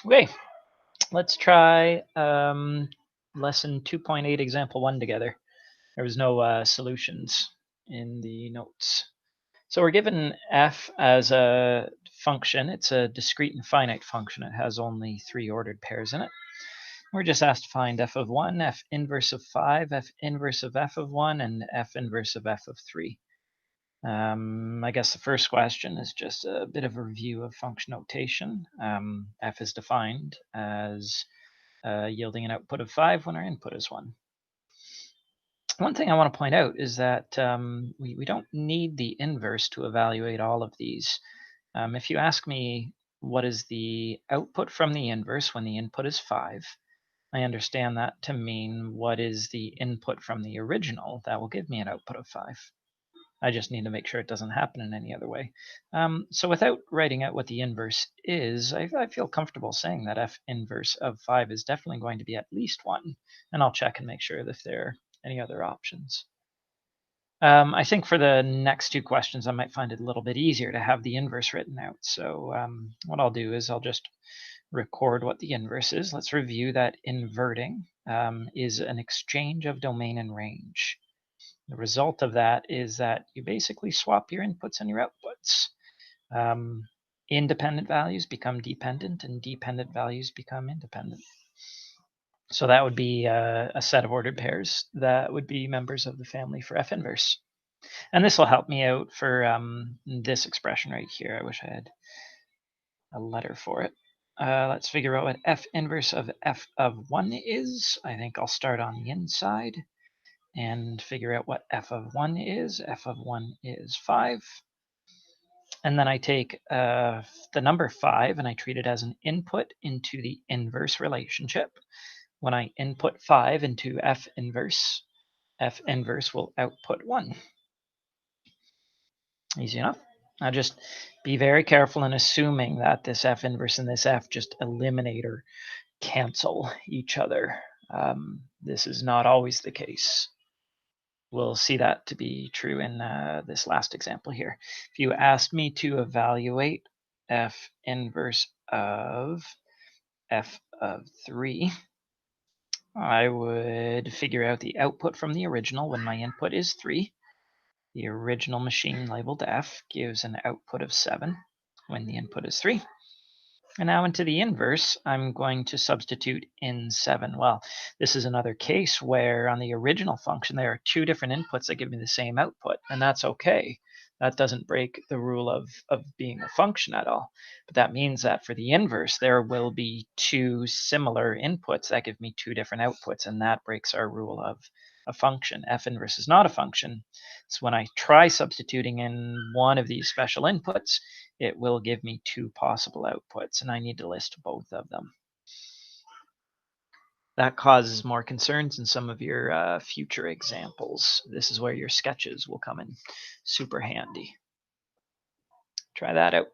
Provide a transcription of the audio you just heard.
Okay, let's try lesson 2.8 example 1 together. There was no solutions in the notes. So we're given f as a function. It's a discrete and finite function. It has only 3 ordered pairs in it. We're just asked to find f of 1, f inverse of 5, f inverse of f of 1, and f inverse of f of 3. I guess the first question is just a bit of a review of function notation. F is defined as yielding an output of 5 when our input is 1. One thing I want to point out is that we don't need the inverse to evaluate all of these. If you ask me what is the output from the inverse when the input is 5, I understand that to mean what is the input from the original that will give me an output of 5. I just need to make sure it doesn't happen in any other way. So without writing out what the inverse is, I feel comfortable saying that f inverse of 5 is definitely going to be at least 1, and I'll check and make sure if there are any other options. I think for the next 2 questions, I might find it a little bit easier to have the inverse written out. So what I'll do is I'll just record what the inverse is. Let's review that inverting is an exchange of domain and range. The result of that is that you basically swap your inputs and your outputs. Independent values become dependent, and dependent values become independent. So that would be a set of ordered pairs that would be members of the family for f inverse. And this will help me out for this expression right here. I wish I had a letter for it. Let's figure out what f inverse of f of 1 is. I think I'll start on the inside and figure out what f of 1 is. F of 1 is 5. And then I take the number 5 and I treat it as an input into the inverse relationship. When I input 5 into f inverse will output 1. Easy enough. Now just be very careful in assuming that this f inverse and this f just eliminate or cancel each other. This is not always the case. We'll see that to be true in this last example here. If you asked me to evaluate f inverse of f of 3, I would figure out the output from the original when my input is 3. The original machine labeled f gives an output of 7 when the input is 3. And now into the inverse, I'm going to substitute in 7. Well, this is another case where on the original function, there are 2 different inputs that give me the same output, and that's okay. That doesn't break the rule of being a function at all. But that means that for the inverse, there will be 2 similar inputs that give me 2 different outputs, and that breaks our rule of a function. F inverse is not a function. So when I try substituting in one of these special inputs, it will give me 2 possible outputs, and I need to list both of them. That causes more concerns in some of your future examples. This is where your sketches will come in super handy. Try that out.